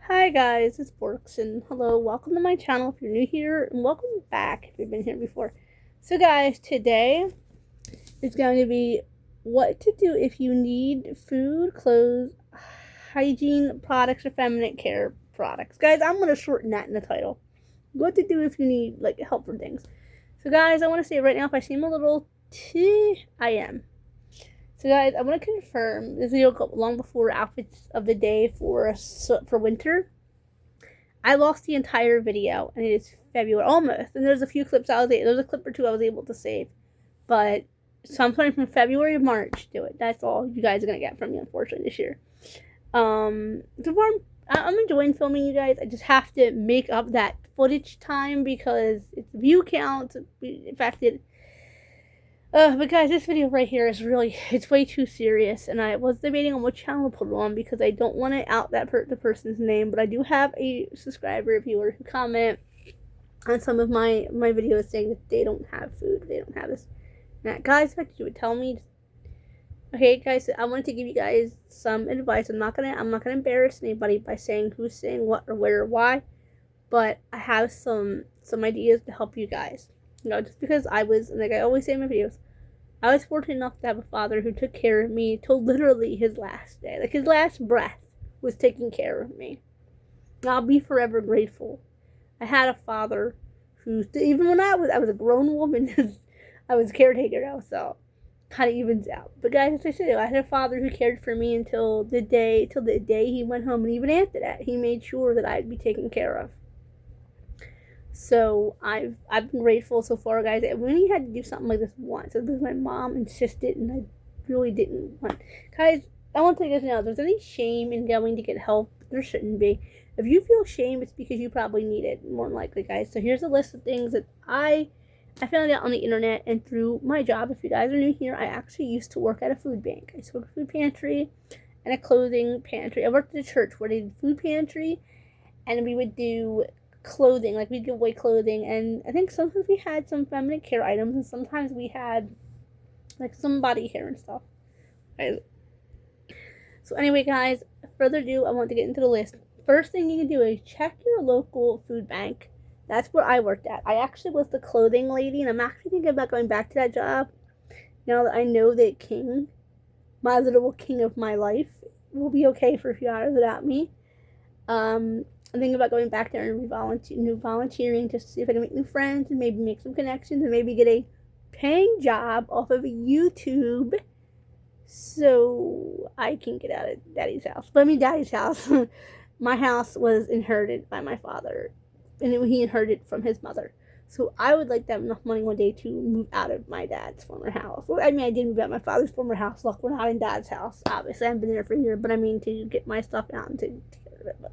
Hi guys, it's Borks, and hello, welcome to my channel if you're new here, and welcome back if you've been here before. So guys, today is going to be what to do if you need food, clothes, hygiene products, or feminine care products. Guys, I'm going to shorten that in the title. What to do if you need help for things. So guys, I want to say right now, if I seem a little I am. So guys, I want to confirm this video long before outfits of the day for winter. I lost the entire video, and it is February almost. And there's a few clips there's a clip or two I was able to save, but sometime from February to March, do it. That's all you guys are gonna get from me, unfortunately, this year. So far, I'm enjoying filming, you guys. I just have to make up that footage time because it's view count affected. But guys, this video right here is it's way too serious, and I was debating on which channel to put it on because I don't want to out the person's name, but I do have a subscriber, viewer who comment on some of my videos saying that they don't have food, they don't have this. Now, guys, if you would tell me, okay, guys, I wanted to give you guys some advice. I'm not gonna embarrass anybody by saying who's saying what or where or why, but I have some ideas to help you guys. Just because I was, like I always say in my videos, I was fortunate enough to have a father who took care of me till literally his last day. Like, his last breath was taking care of me. And I'll be forever grateful. I had a father who, even when I was a grown woman, I was a caretaker now, so kind of evens out. But guys, as I said, I had a father who cared for me until the day he went home, and even after that, he made sure that I'd be taken care of. So I've been grateful so far, guys. I only had to do something like this once. Because my mom insisted, and I really didn't want. Guys, I want to tell you guys now, if there's any shame in going to get help, there shouldn't be. If you feel shame, it's because you probably need it, more than likely, guys. So here's a list of things that I found out on the internet and through my job. If you guys are new here, I actually used to work at a food bank. I used to work at a food pantry and a clothing pantry. I worked at a church where they did food pantry, and we would do clothing, like we give away clothing, and I think sometimes we had some feminine care items, and sometimes we had like some body care and stuff. Right. So anyway, guys, further ado, I want to get into the list. First thing you can do is check your local food bank. That's where I worked at. I actually was the clothing lady, and I'm actually thinking about going back to that job now that I know that King, my literal king of my life, will be okay for a few hours without me. I'm thinking about going back there and volunteering just to see if I can make new friends and maybe make some connections and maybe get a paying job off of YouTube so I can get out of Daddy's house. But I mean, Daddy's house. My house was inherited by my father, and he inherited from his mother. So I would like to have enough money one day to move out of my dad's former house. Well, I mean, I did move out of my father's former house. Look, we're not in Dad's house. Obviously, I haven't been there for a year, but I mean to get my stuff out and to get rid of it. But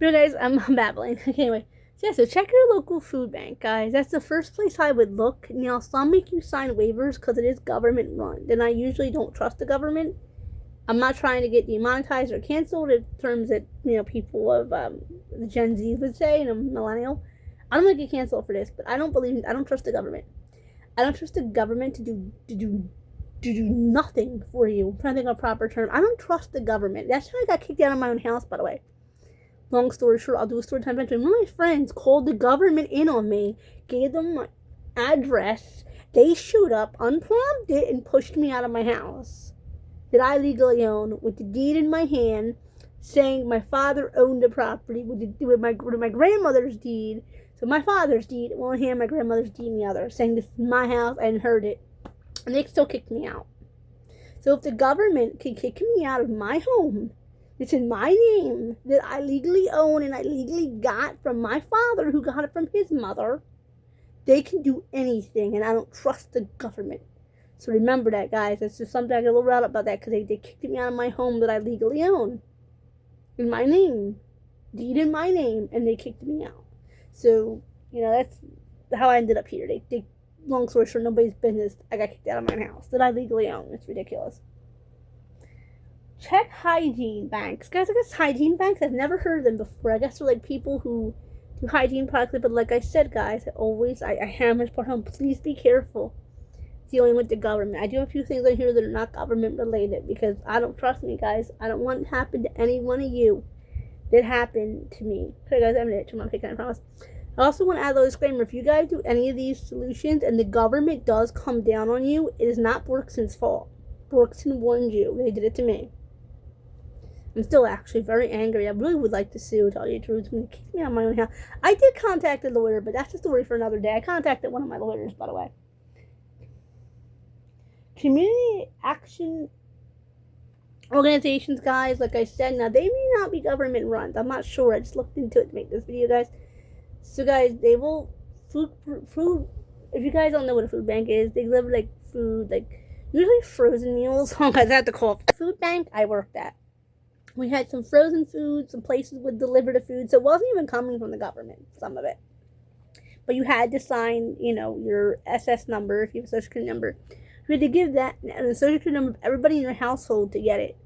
no, guys, I'm babbling. Okay, anyway. So check your local food bank, guys. That's the first place I would look. Now, some make you sign waivers because it is government run. And I usually don't trust the government. I'm not trying to get demonetized or canceled in terms that, people of the Gen Z would say, millennial. I don't want to get canceled for this, but I don't trust the government. I don't trust the government to do nothing for you. I'm trying to think of a proper term. I don't trust the government. That's how I got kicked out of my own house, by the way. Long story short, I'll do a story time eventually. One of my friends called the government in on me, gave them my address. They showed up, unprompted, and pushed me out of my house that I legally own with the deed in my hand, saying my father owned the property with my grandmother's deed. So my father's deed in one hand, my grandmother's deed in the other, saying this is my house, I inherited it. And they still kicked me out. So if the government can kick me out of my home, it's in my name that I legally own and I legally got from my father who got it from his mother, they can do anything, and I don't trust the government. So remember that, guys. It's just something I get a little riled up about that because they kicked me out of my home that I legally own. In my name. Deed in my name, and they kicked me out. So, that's how I ended up here. They long story short, nobody's business. I got kicked out of my house that I legally own. It's ridiculous. Check hygiene banks. Guys, I guess hygiene banks, I've never heard of them before. I guess they're like people who do hygiene products. But like I said, guys, I hammer this part home. Please be careful dealing with the government. I do have a few things on here that are not government related because I don't trust me, guys. I don't want it to happen to any one of you. did happen to me. So guys, I'm going to turn my pick on, I promise. I also want to add a little disclaimer. If you guys do any of these solutions and the government does come down on you, it is not Borkson's fault. Borkson warned you. They did it to me. I'm still actually very angry. I really would like to sue, tell you the truth. I'm going to kick me out of my own house. I did contact a lawyer, but that's a story for another day. I contacted one of my lawyers, by the way. Community action organizations, guys, like I said, now they may not be government run. I'm not sure. I just looked into it to make this video, guys. So, guys, they will food. If you guys don't know what a food bank is, they deliver like food, like usually frozen meals. Oh, guys, I have to call it food bank I worked at. We had some frozen food. Some places would deliver the food, so it wasn't even coming from the government. Some of it, but you had to sign, your SS number if you have a social security number. You had to give that and the social security number of everybody in your household to get it.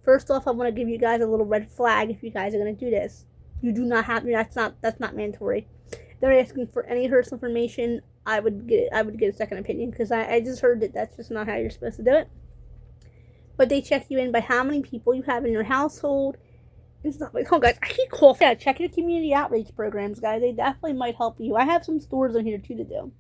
First off, I want to give you guys a little red flag if you guys are going to do this. You do not have, that's not mandatory. They're asking for any personal information. I would get a second opinion, because I just heard that that's just not how you're supposed to do it. But they check you in by how many people you have in your household and stuff like. Oh, guys, I keep coughing. Yeah, check your community outreach programs, guys. They definitely might help you. I have some stores on here too to do.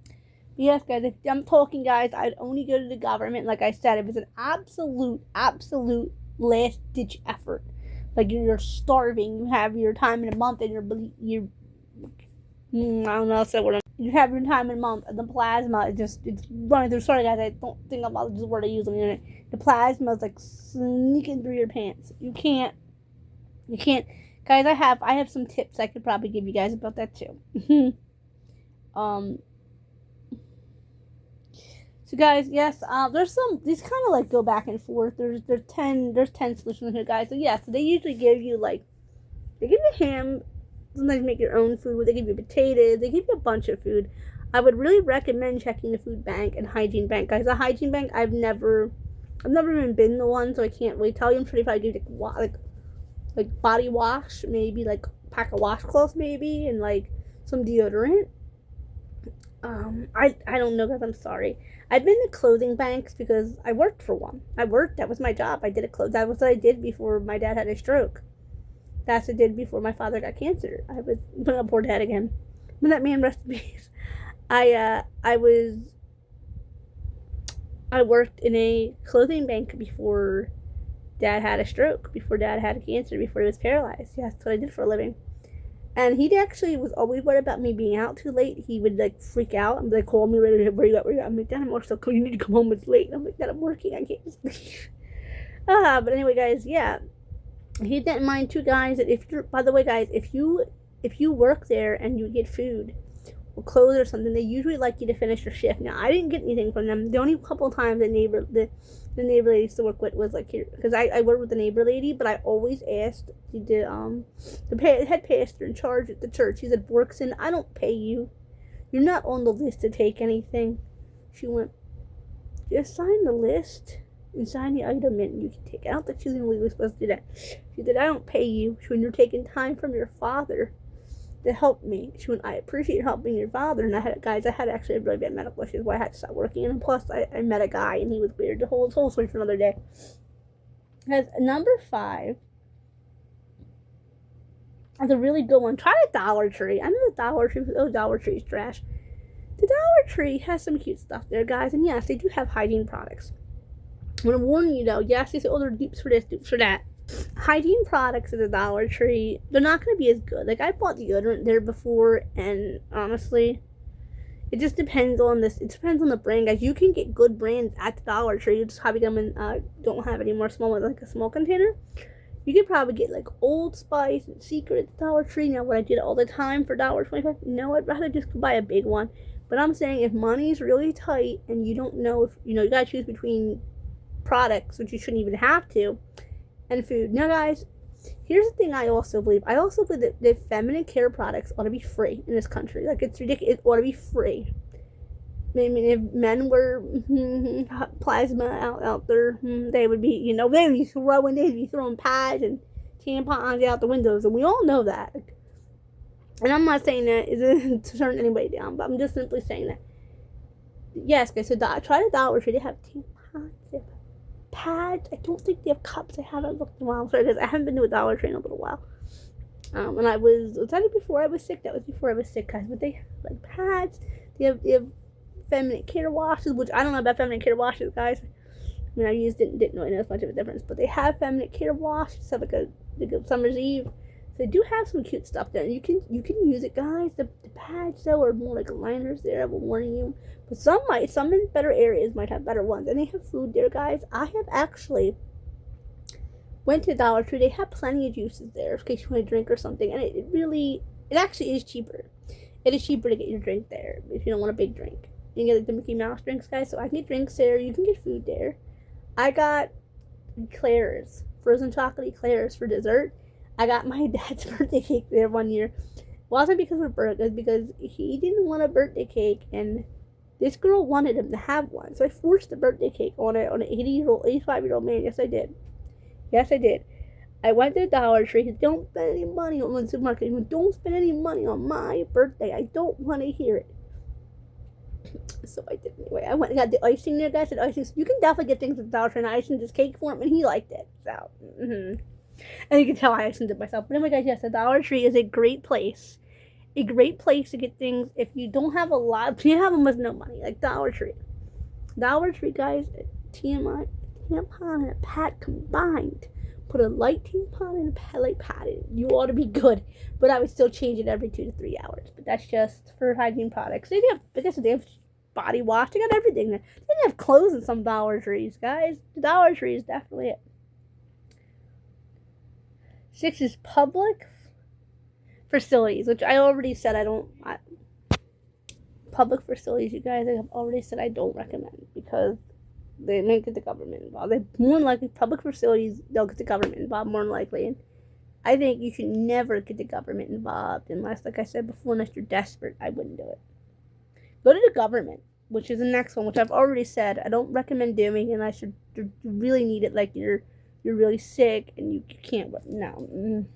But yes, guys, if I'm talking, guys, I'd only go to the government. Like I said, it was an absolute last ditch effort. Like you're starving, you have your time in a month, and I don't know, so what you have your time in a month, and the plasma it's running through. Sorry, guys, I don't think I'm about to use the word I use on the internet. The plasma is like sneaking through your pants. You can't, guys. I have some tips I could probably give you guys about that too. So guys, yes, there's these kind of like go back and forth. There's 10 solutions here, guys. So yeah, so they usually give you they give you ham. Sometimes make your own food. They give you potatoes. They give you a bunch of food. I would really recommend checking the food bank and hygiene bank, guys. The hygiene bank, I've never even been the one, so I can't really tell you. I'm sure they probably give you like body wash, maybe like a pack of washcloths, maybe, and like some deodorant. I don't know, guys. I'm sorry. I've been to clothing banks because I worked for one. That was my job. I did that was what I did before my dad had a stroke. That's what I did before my father got cancer. I was a poor dad again. When that man rest in peace. I worked in a clothing bank before dad had a stroke, before dad had cancer, before he was paralyzed. Yeah, that's what I did for a living. And he actually was always worried about me being out too late. He would freak out and call me, where you at? I'm like, Dad, I'm also cool. You need to come home. It's late. And I'm like, Dad, I'm working. I can't just leave. But anyway, guys, yeah. He didn't mind too, guys. That by the way, guys, if you work there and you get food or clothes or something, they usually like you to finish your shift. Now, I didn't get anything from them. The only couple of times the neighbor lady I used to work with was here, because I worked with the neighbor lady, but I always asked the head pastor in charge at the church. He said, Borkson, I don't pay you. You're not on the list to take anything. She went, just sign the list and sign the item in. You can take it. I don't think she was legally supposed to do that. She said, I don't pay you. When you're taking time from your father to help me. She went, I appreciate helping your father. And I had actually a really bad medical issue, why I had to stop working. And plus, I met a guy, and he was weird. The whole story for another day. As number 5 is a really good one. Try the Dollar Tree. I know the Dollar Tree is trash. The Dollar Tree has some cute stuff there, guys. And yes, they do have hygiene products. I'm going to warn you, though. Yes, they say, they're dupes for this, dupes for that. Hygiene products at the Dollar Tree, they're not going to be as good. I bought deodorant there before, and honestly, it just depends on this. It depends on the brand, guys. You can get good brands at the Dollar Tree. You just probably don't have any more small ones, like a small container. You could probably get Old Spice and Secret at the Dollar Tree. Now, would I do it all the time for $1.25? No, I'd rather just buy a big one. But I'm saying, if money's really tight and you don't know if you gotta choose between products, which you shouldn't even have to, and food. Now, guys, here's the thing I also believe. I also believe that feminine care products ought to be free in this country. It's ridiculous. It ought to be free. I mean, if men were plasma out there, they would be, they'd be throwing pads and tampons out the windows, and we all know that. And I'm not saying that to turn anybody down, but I'm just simply saying that. Yes, guys, so try the Dollar Tree. They have tampons. pads. I don't think they have cups. I haven't looked in a while. Sorry, because I haven't been to a Dollar Tree in a little while. And I was that before I was sick? That was before I was sick, guys. But they have like pads. They have feminine care washes, which I don't know about feminine care washes, guys. I mean, I didn't really know much of a difference, but they have feminine care wash. It's like a summer's eve. So they do have some cute stuff there. You can use it, guys. The pads though are more like liners there. I will warn you. But some in better areas might have better ones, and they have food there, guys. I have actually went to Dollar Tree. They have plenty of juices there in case you want to drink or something, and it actually is cheaper. It is cheaper to get your drink there if you don't want a big drink. You can get like the Mickey Mouse drinks, guys. So I can get drinks there. You can get food there. I got eclairs, frozen chocolate eclairs for dessert. I got my dad's birthday cake there one year. It wasn't because of birthday, it was because he didn't want a birthday cake, and this girl wanted him to have one. So I forced the birthday cake on an 85-year-old man. Yes, I did. Yes, I did. I went to the Dollar Tree. He said, don't spend any money on the supermarket. He said, don't spend any money on my birthday. I don't want to hear it. So I did anyway. I went and got the icing there, guys. The icing. So you can definitely get things at the Dollar Tree. And I iced this cake for him, and he liked it. So, and you can tell I iced it myself. But anyway, guys, yes, the Dollar Tree is a great place. A great place to get things if you don't have a lot. If you have them with no money, like Dollar Tree. Dollar Tree, guys. TMI, tampon and a pad combined. Put a light tampon and a light pad in. You ought to be good. But I would still change it every 2 to 3 hours. But that's just for hygiene products. They have body wash. They got everything there. They didn't have clothes in some Dollar Trees, guys. The Dollar Tree is definitely it. 6 is public facilities, which I already said public facilities, you guys, I have already said I don't recommend because they may get the government involved. They more than likely, public facilities, they'll get the government involved more than likely. And I think you should never get the government involved unless, like I said before, unless you're desperate. I wouldn't do it. Go to the government, which is the next one, which I've already said I don't recommend doing unless you really need it, like you're really sick and you can't. No.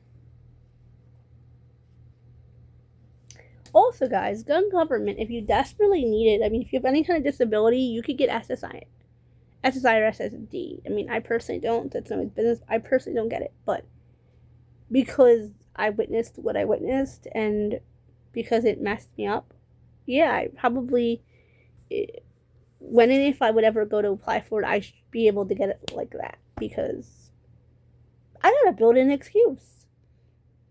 Also, guys, gun government, if you desperately need it, I mean, if you have any kind of disability, you could get SSI or SSD. I mean, I personally don't. That's nobody's business. I personally don't get it. But because I witnessed what I witnessed and because it messed me up, yeah, I probably, when and if I would ever go to apply for it, I should be able to get it like that because I got a built-in excuse.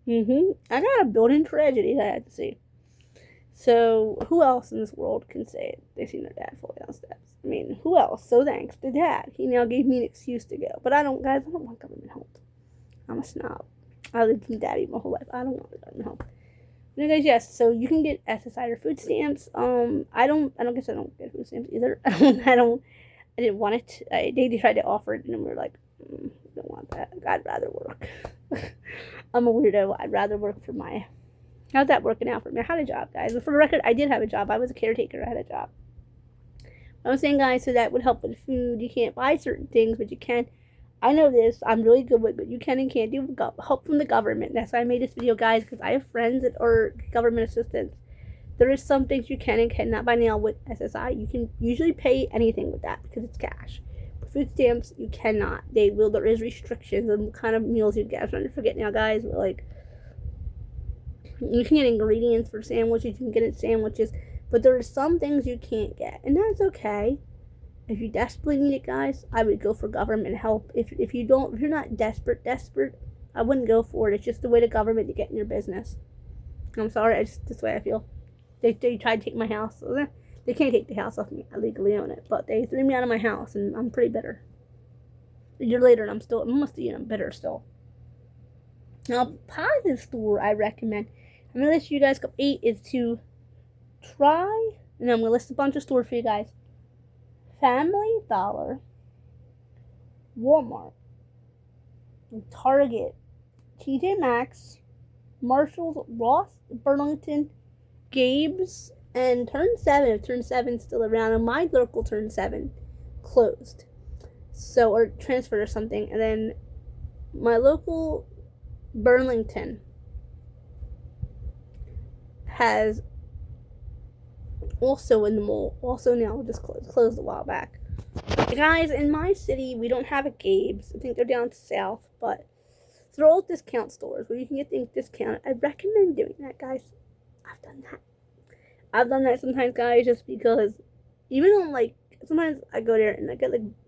I got a built-in tragedy that I had to see. So, who else in this world can say it? They seen their dad fall down steps. I mean, who else? So thanks to Dad. He now gave me an excuse to go. But I don't want government help. I'm a snob. I lived with Daddy my whole life. I don't want the government help. But anyways, yes, so you can get SSI or food stamps. I don't get food stamps either. I didn't want it. They tried to offer it, and we were like, don't want that. I'd rather work. I'm a weirdo. I'd rather work for my... How's that working out for me? I had a job, guys. But for the record, I did have a job. I was a caretaker. I had a job. I was saying, guys, so that would help with food. You can't buy certain things, but you can. I know this. I'm really good with it. You can and can't do help from the government. That's why I made this video, guys, because I have friends that are government assistants. There is some things you can and cannot buy now with SSI. You can usually pay anything with that because it's cash. But food stamps, you cannot. There is restrictions on what kind of meals you get. I'm trying to forget now, guys, but like, you can get ingredients for sandwiches, you can get it sandwiches, but there are some things you can't get, and that's okay. If you desperately need it, guys, I would go for government help. If you're not desperate, I wouldn't go for it. It's just the way the government to get in your business. I'm sorry, that's the way I feel. They tried to take my house. So they can't take the house off me. I legally own it, but they threw me out of my house, and I'm pretty bitter. A year later, and I'm bitter still. Now, positive store I recommend. I'm going to list you guys 8 is to try, and I'm going to list a bunch of stores for you guys. Family Dollar, Walmart, Target, TJ Maxx, Marshalls, Ross, Burlington, Gabe's, and Turn 7. If Turn 7's still around, and my local Turn 7 closed. So, or transferred or something. And then my local Burlington has also in the mall, also now just closed a while back. Guys, in my city, we don't have a Gabe's. I think they're down south, but they're all discount stores where you can get things discounted. I recommend doing that, guys. I've done that. I've done that sometimes, guys, just because even on, like, sometimes I go there and I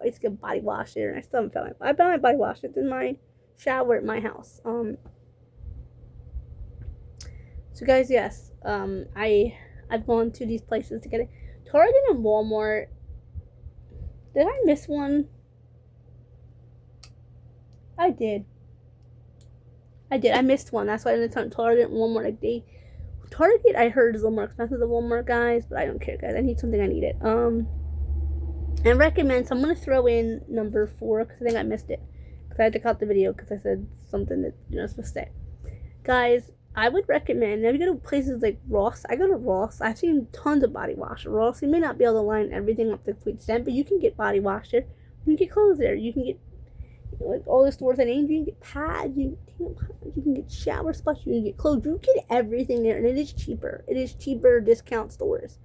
used to get body wash there, and I still haven't found I found my body wash. It's in my shower at my house. So guys, yes, I've gone to these places to get it. Target and Walmart. Did I miss one? I did. I missed one. That's why I didn't Target and Walmart. Like, Target, I heard, is a little more expensive than Walmart, guys, but I don't care, guys. I need something. I need it. I recommend. So I'm gonna throw in number 4 because I think I missed it because I had to cut the video because I said something that you're not supposed to say. Guys, I would recommend. Now, if you go to places like Ross, I go to Ross. I've seen tons of body wash at Ross. You may not be able to line everything up to the complete extent, but you can get body wash there. You can get clothes there. You can get, like, all the stores I named. You can get pads. You can get shower splash. You can get clothes. You can get everything there, and it is cheaper. It is cheaper discount stores.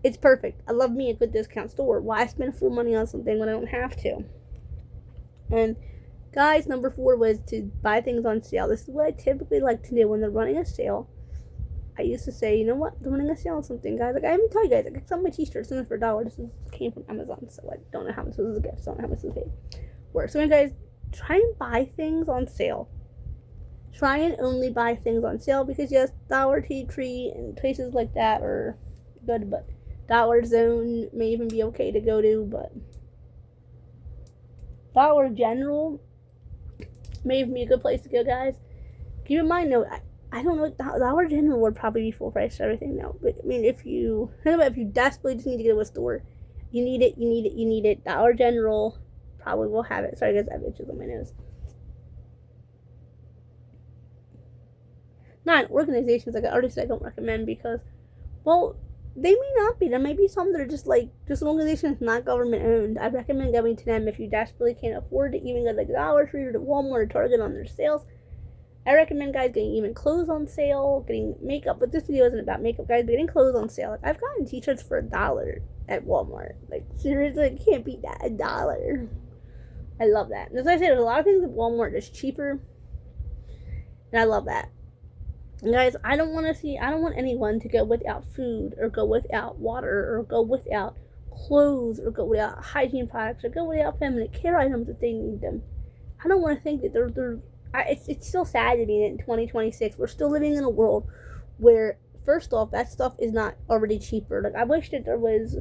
It's perfect. I love me a good discount store. Why spend full money on something when I don't have to? And guys, number 4 was to buy things on sale. This is what I typically like to do when they're running a sale. I used to say, you know what, they're running a sale on something, guys. Like, I even tell you guys, I got some of my t-shirts in for $1. This came from Amazon, so I don't know how much this is a gift. So I don't know how much this paid. So guys, try and buy things on sale. Try and only buy things on sale because, yes, Dollar Tree and places like that are good, but Dollar Zone may even be okay to go to, but Dollar General may even be a good place to go, guys. Keep in mind, though, I don't know, Dollar General would probably be full price for everything now, but I mean, if you desperately just need to go to a store, you need it, Dollar General probably will have it. Sorry, guys, I have itches on my nose. Not organizations, like I already said, I don't recommend because, well, they may not be. There may be some that are just an organization that's not government owned. I recommend going to them if you desperately can't afford to even go to the Dollar Tree or to Walmart or Target on their sales. I recommend, guys, getting even clothes on sale, getting makeup. But this video isn't about makeup, guys. But getting clothes on sale. Like, I've gotten t-shirts for $1 at Walmart. Like, seriously, it can't beat that. $1. I love that. And as I said, there's a lot of things at Walmart that's cheaper, and I love that. And guys, I don't want anyone to go without food or go without water or go without clothes or go without hygiene products or go without feminine care items if they need them. I don't want to think that it's still sad to be in 2026. We're still living in a world where, first off, that stuff is not already cheaper. Like, I wish that there was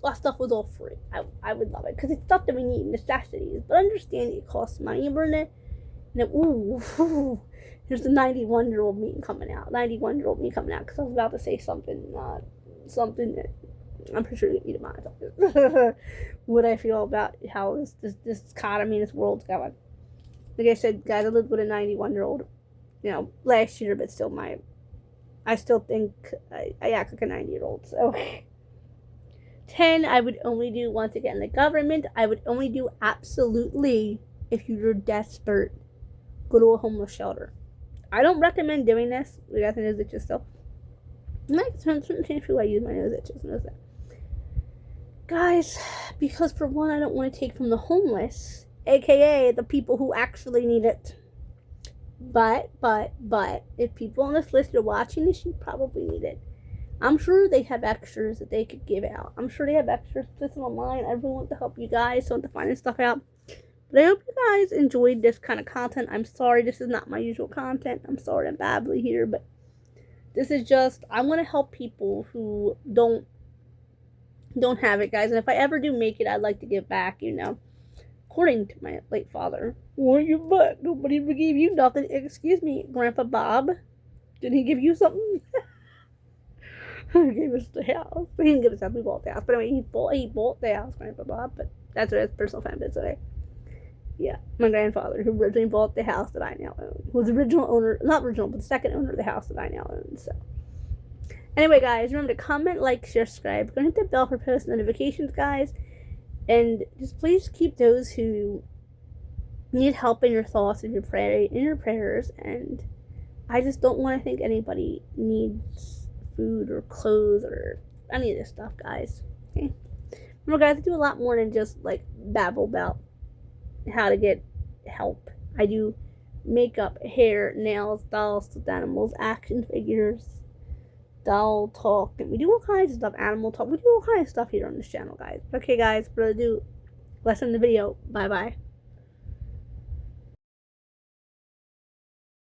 that stuff was all free. I would love it because it's stuff that we need, necessities. But understand it costs money, Burnett. And here's the 91-year-old me coming out. 91-year-old me coming out because I was about to say something that I'm pretty sure you get me to monetize. What I feel about how this economy, this world's going. Like I said, guys, I lived with a 91-year-old, last year, but still I still think I act like a 90-year-old. So 10, I would only do, once again, the government. I would only do absolutely if you're desperate. Go to a homeless shelter. I don't recommend doing this. We got the nose itches still. Might change who I use my nose itches. Knows that. Guys, because for one, I don't want to take from the homeless, aka the people who actually need it. But, if people on this list are watching this, you probably need it. I'm sure they have extras that they could give out. I'm sure they have extras listed online. I really want to help you guys, so I want to find this stuff out. But I hope you guys enjoyed this kind of content. I'm sorry this is not my usual content. I'm sorry I'm babbling here, but this is just, I want to help people who don't have it, guys. And if I ever do make it, I'd like to give back, according to my late father. Well, your butt. Nobody ever gave you nothing. Excuse me, Grandpa Bob. Did he give you something? He gave us the house. He didn't give us that. We bought the house. But anyway, he bought the house, Grandpa Bob. But that's what his personal fan bit today. Yeah, my grandfather, who originally bought the house that I now own, was the original owner, not original, but the second owner of the house that I now own. So, anyway, guys, remember to comment, like, share, subscribe. Go hit the bell for post notifications, guys. And just please keep those who need help in your thoughts and your prayers. And I just don't want to think anybody needs food or clothes or any of this stuff, guys. Okay? Remember, guys, I do a lot more than just like babble about how to get help. I do makeup, hair, nails, dolls, stuffed animals, action figures, doll talk, and we do all kinds of stuff. Animal talk. We do all kinds of stuff here on this channel, guys. Okay, guys, but I do. Let's end the video. Bye bye.